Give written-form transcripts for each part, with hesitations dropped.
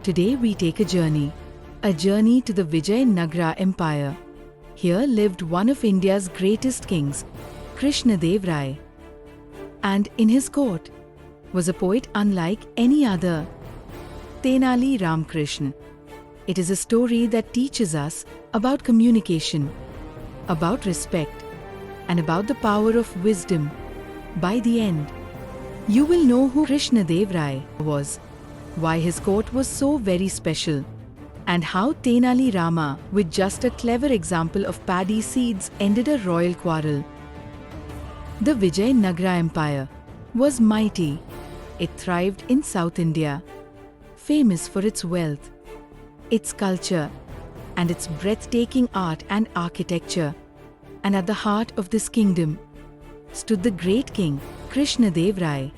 Today we take a journey to the Vijayanagara Empire. Here lived one of India's greatest kings, Krishnadev Rai. And in his court was a poet unlike any other, Tenali Ramkrishna. It is a story that teaches us about communication, about respect, and about the power of wisdom. By the end, you will know who Krishnadev Rai was, why his court was so very special, and how Tenali Rama, with just a clever example of paddy seeds, ended a royal quarrel. The Vijayanagara Empire was mighty. It thrived in South India, famous for its wealth, its culture, and its breathtaking art and architecture. And at the heart of this kingdom stood the great king, Krishnadev Rai.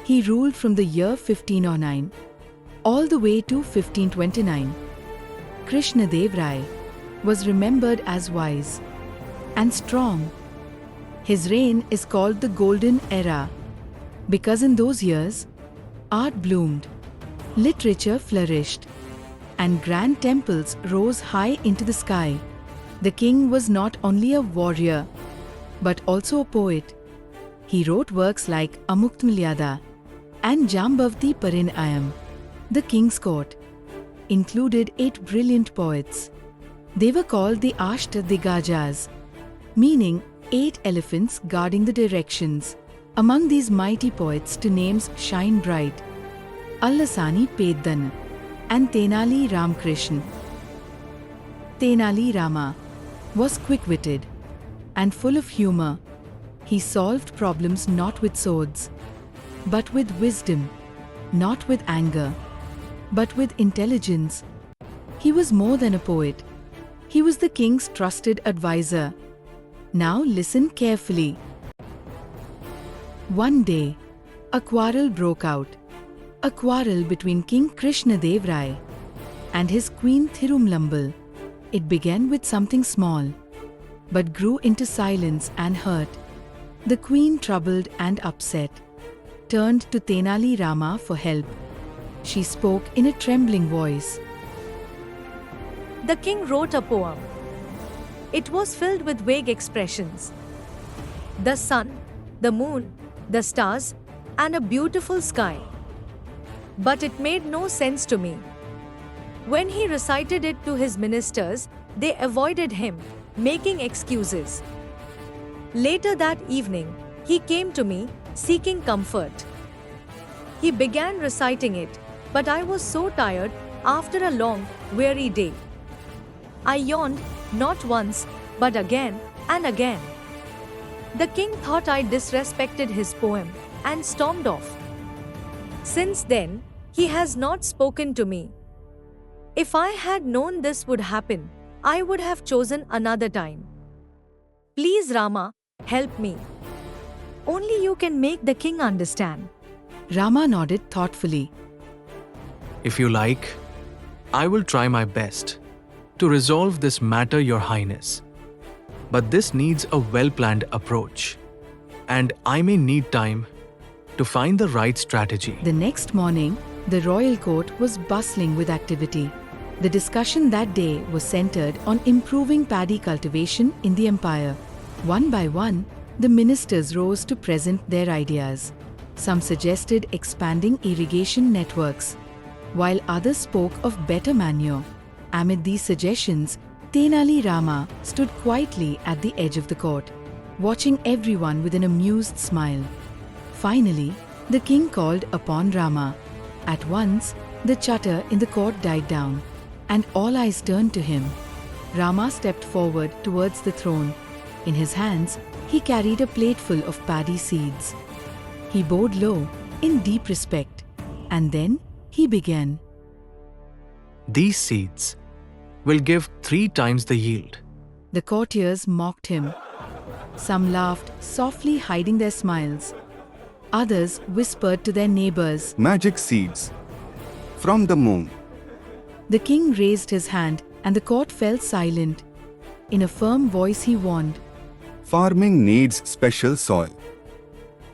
He ruled from the year 1509 all the way to 1529. Krishnadev Rai was remembered as wise and strong. His reign is called the Golden Era because in those years, art bloomed, literature flourished, and grand temples rose high into the sky. The king was not only a warrior, but also a poet. He wrote works like Amuktmalyada and Jambavati Parinayam. The king's court included 8 brilliant poets. They were called the Ashtadigajas, meaning 8 elephants guarding the directions. Among these mighty poets to names shine bright, Allasani Peddan and Tenali Ramkrishna. Tenali Rama was quick-witted and full of humor. He solved problems not with swords, but with wisdom, not with anger, but with intelligence. He was more than a poet. He was the king's trusted advisor. Now listen carefully. One day, a quarrel broke out. A quarrel between King Krishnadev Rai and his queen Thirumlambal. It began with something small, but grew into silence and hurt. The queen, troubled and upset, turned to Tenali Rama for help. She spoke in a trembling voice. The king wrote a poem. It was filled with vague expressions. The sun, the moon, the stars, and a beautiful sky. But it made no sense to me. When he recited it to his ministers, they avoided him, making excuses. Later that evening, he came to me, seeking comfort. He began reciting it, but I was so tired after a long, weary day. I yawned, not once, but again and again. The king thought I disrespected his poem and stormed off. Since then, he has not spoken to me. If I had known this would happen, I would have chosen another time. Please, Rama, help me. Only you can make the king understand. Rama nodded thoughtfully. If you like, I will try my best to resolve this matter, Your Highness. But this needs a well-planned approach, and I may need time to find the right strategy. The next morning, the royal court was bustling with activity. The discussion that day was centered on improving paddy cultivation in the empire. One by one, the ministers rose to present their ideas. Some suggested expanding irrigation networks, while others spoke of better manure. Amid these suggestions, Tenali Rama stood quietly at the edge of the court, watching everyone with an amused smile. Finally, the king called upon Rama. At once, the chatter in the court died down, and all eyes turned to him. Rama stepped forward towards the throne. In his hands, he carried a plateful of paddy seeds. He bowed low, in deep respect, and then he began. These seeds will give 3 times the yield. The courtiers mocked him. Some laughed, softly hiding their smiles. Others whispered to their neighbors, Magic seeds from the moon. The king raised his hand and the court fell silent. In a firm voice he warned, Farming needs special soil,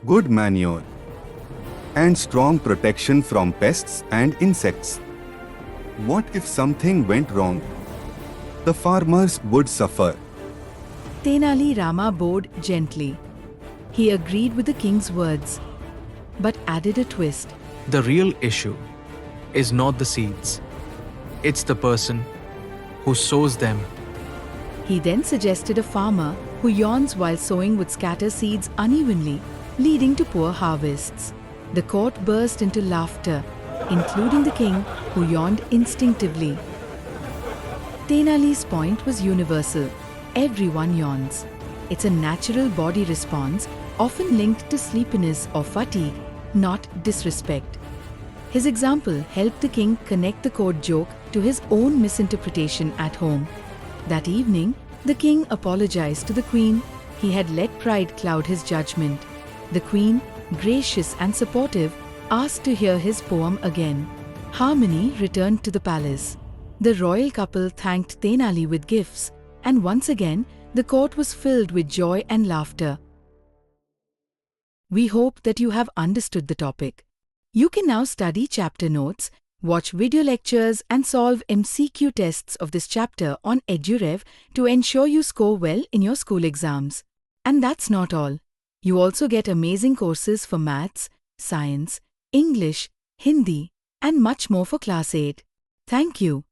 good manure, and strong protection from pests and insects. What if something went wrong? The farmers would suffer. Tenali Rama bowed gently. He agreed with the king's words, but added a twist. The real issue is not the seeds. It's the person who sows them. He then suggested a farmer who yawns while sowing would scatter seeds unevenly, leading to poor harvests. The court burst into laughter, including the king, who yawned instinctively. Tenali's point was universal. Everyone yawns. It's a natural body response, often linked to sleepiness or fatigue, not disrespect. His example helped the king connect the court joke to his own misinterpretation at home. That evening, the king apologized to the queen. He had let pride cloud his judgment. The queen, gracious and supportive, asked to hear his poem again. Harmony returned to the palace. The royal couple thanked Tenali with gifts, and once again, the court was filled with joy and laughter. We hope that you have understood the topic. You can now study chapter notes, watch video lectures and solve MCQ tests of this chapter on EduRev to ensure you score well in your school exams. And that's not all. You also get amazing courses for maths, science, English, Hindi and much more for class 8. Thank you.